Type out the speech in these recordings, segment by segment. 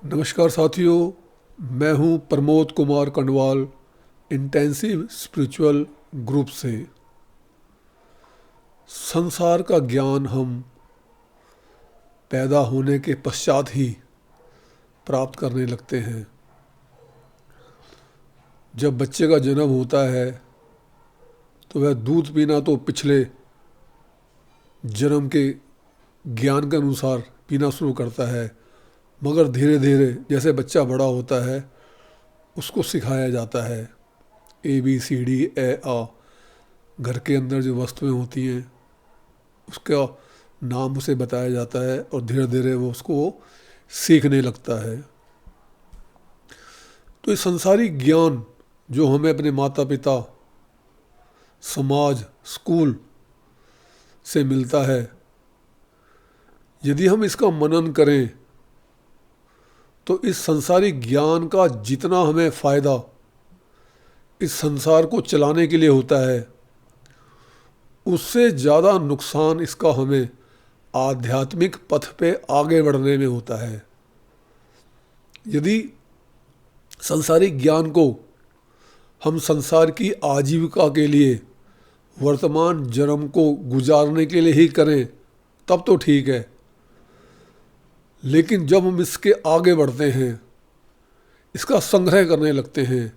नमस्कार साथियों, मैं हूं Pramod Kumar Kandwal intensive spiritual group से। संसार का ज्ञान हम पैदा होने के पश्चात ही प्राप्त करने लगते हैं। जब बच्चे का जन्म होता है तो वह दूध पीना तो पिछले जन्म के ज्ञान के अनुसार पीना शुरू करता है, मगर धीरे धीरे जैसे बच्चा बड़ा होता है उसको सिखाया जाता है ABCD ए आ। घर के अंदर जो वस्तुएं होती हैं उसका नाम उसे बताया जाता है और धीरे धीरे वो उसको सीखने लगता है। तो ये संसारिक ज्ञान जो हमें अपने माता पिता, समाज, स्कूल से मिलता है, यदि हम इसका मनन करें तो इस संसारिक ज्ञान का जितना हमें फ़ायदा इस संसार को चलाने के लिए होता है, उससे ज़्यादा नुकसान इसका हमें आध्यात्मिक पथ पे आगे बढ़ने में होता है। यदि संसारिक ज्ञान को हम संसार की आजीविका के लिए, वर्तमान जन्म को गुजारने के लिए ही करें तब तो ठीक है, लेकिन जब हम इसके आगे बढ़ते हैं, इसका संग्रह करने लगते हैं,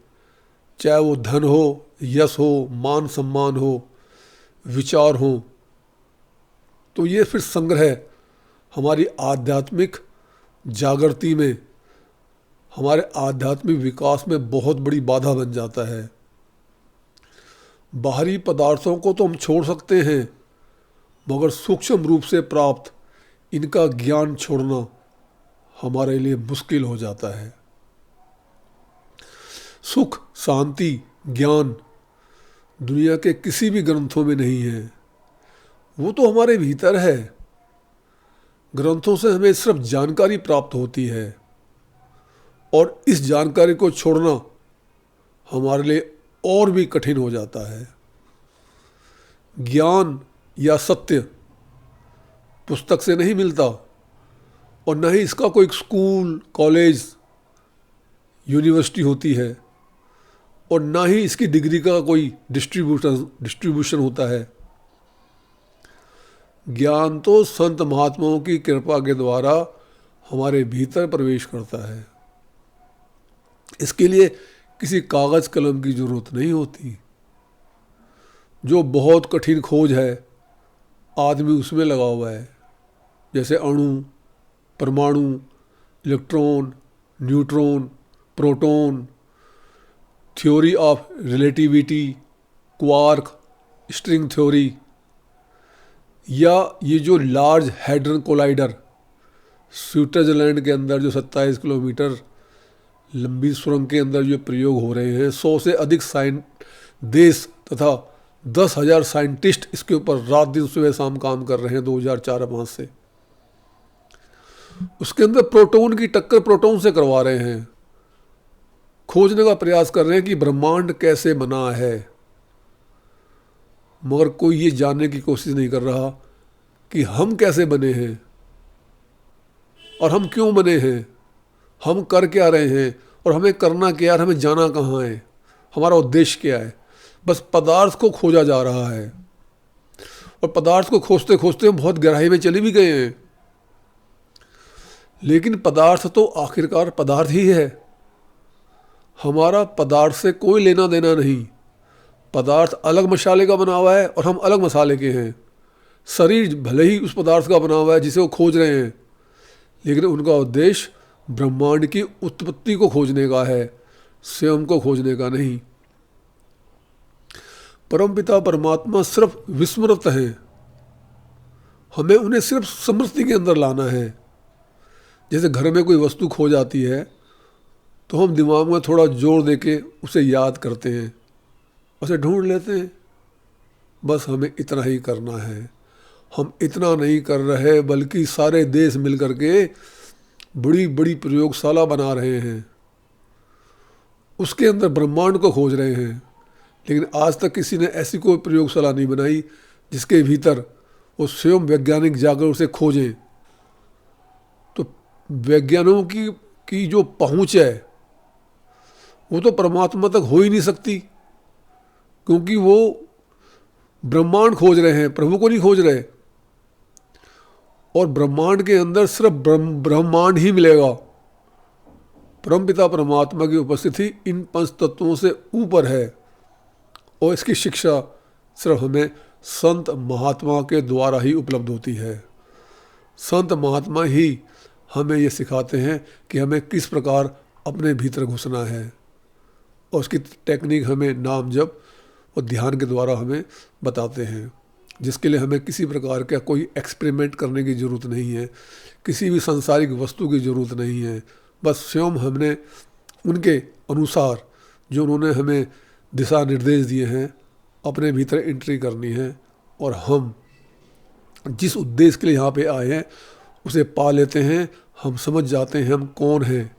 चाहे वो धन हो, यश हो, मान सम्मान हो, विचार हो, तो ये फिर संग्रह हमारी आध्यात्मिक जागृति में, हमारे आध्यात्मिक विकास में बहुत बड़ी बाधा बन जाता है। बाहरी पदार्थों को तो हम छोड़ सकते हैं, मगर सूक्ष्म रूप से प्राप्त इनका ज्ञान छोड़ना हमारे लिए मुश्किल हो जाता है। सुख, शांति, ज्ञान दुनिया के किसी भी ग्रंथों में नहीं है, वो तो हमारे भीतर है। ग्रंथों से हमें सिर्फ जानकारी प्राप्त होती है और इस जानकारी को छोड़ना हमारे लिए और भी कठिन हो जाता है। ज्ञान या सत्य पुस्तक से नहीं मिलता और न ही इसका कोई स्कूल, कॉलेज, यूनिवर्सिटी होती है और ना ही इसकी डिग्री का कोई डिस्ट्रीब्यूशन होता है। ज्ञान तो संत महात्माओं की कृपा के द्वारा हमारे भीतर प्रवेश करता है। इसके लिए किसी कागज कलम की जरूरत नहीं होती। जो बहुत कठिन खोज है आदमी उसमें लगा हुआ है, जैसे अणु, परमाणु, electron, neutron, proton, theory of relativity, quark, string theory, या ये जो लार्ज हैड्रन कोलाइडर स्विट्जरलैंड के अंदर जो 27 किलोमीटर लंबी सुरंग के अंदर जो प्रयोग हो रहे हैं, 100 से अधिक देश तथा 10,000 साइंटिस्ट इसके ऊपर रात दिन सुबह शाम काम कर रहे हैं 2004-5 से। उसके अंदर प्रोटॉन की टक्कर प्रोटॉन से करवा रहे हैं, खोजने का प्रयास कर रहे हैं कि ब्रह्मांड कैसे बना है, मगर कोई ये जानने की कोशिश नहीं कर रहा कि हम कैसे बने हैं और हम क्यों बने हैं, हम कर क्या रहे हैं और हमें करना क्या है, हमें जाना कहाँ है, हमारा उद्देश्य क्या है। बस पदार्थ को खोजा जा रहा है और पदार्थ को खोजते खोजते हम बहुत गहराई में चले भी गए हैं, लेकिन पदार्थ तो आखिरकार पदार्थ ही है। हमारा पदार्थ से कोई लेना देना नहीं। पदार्थ अलग मसाले का बना हुआ है और हम अलग मसाले के हैं। शरीर भले ही उस पदार्थ का बना हुआ है जिसे वो खोज रहे हैं, लेकिन उनका उद्देश्य ब्रह्मांड की उत्पत्ति को खोजने का है, स्वयं को खोजने का नहीं। परमपिता परमात्मा सिर्फ विस्मृत हैं, हमें उन्हें सिर्फ स्मृति के अंदर लाना है। जैसे घर में कोई वस्तु खो जाती है तो हम दिमाग में थोड़ा जोर देके उसे याद करते हैं, उसे ढूंढ लेते हैं। बस हमें इतना ही करना है। हम इतना नहीं कर रहे, बल्कि सारे देश मिल करके बड़ी बड़ी प्रयोगशाला बना रहे हैं, उसके अंदर ब्रह्मांड को खोज रहे हैं। लेकिन आज तक किसी ने ऐसी कोई प्रयोगशाला नहीं बनाई जिसके भीतर वो स्वयं वैज्ञानिक जाकर उसे खोजें। तो वैज्ञानिकों की जो पहुँच है वो तो परमात्मा तक हो ही नहीं सकती, क्योंकि वो ब्रह्मांड खोज रहे हैं, प्रभु को नहीं खोज रहे। और ब्रह्मांड के अंदर सिर्फ ब्रह्मांड ही मिलेगा। परमपिता परमात्मा की उपस्थिति इन पंच तत्वों से ऊपर है, और इसकी शिक्षा सिर्फ हमें संत महात्मा के द्वारा ही उपलब्ध होती है। संत महात्मा ही हमें ये सिखाते हैं कि हमें किस प्रकार अपने भीतर घुसना है, और उसकी टेक्निक हमें नाम जप और ध्यान के द्वारा हमें बताते हैं, जिसके लिए हमें किसी प्रकार का कोई एक्सपेरिमेंट करने की ज़रूरत नहीं है, किसी भी सांसारिक वस्तु की ज़रूरत नहीं है। बस स्वयं हमने उनके अनुसार जो उन्होंने हमें दिशा निर्देश दिए हैं अपने भीतर एंट्री करनी है, और हम जिस उद्देश्य के लिए यहाँ पे आए हैं उसे पा लेते हैं। हम समझ जाते हैं हम कौन हैं,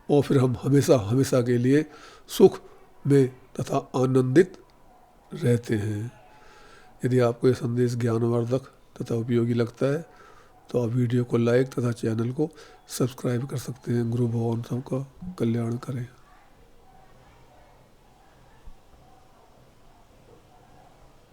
और फिर हम हमेशा हमेशा के लिए सुख में तथा आनंदित रहते हैं। यदि आपको ये संदेश ज्ञानवर्धक तथा उपयोगी लगता है तो आप वीडियो को लाइक तथा चैनल को सब्सक्राइब कर सकते हैं। गुरु भगवान सबका कल्याण करें।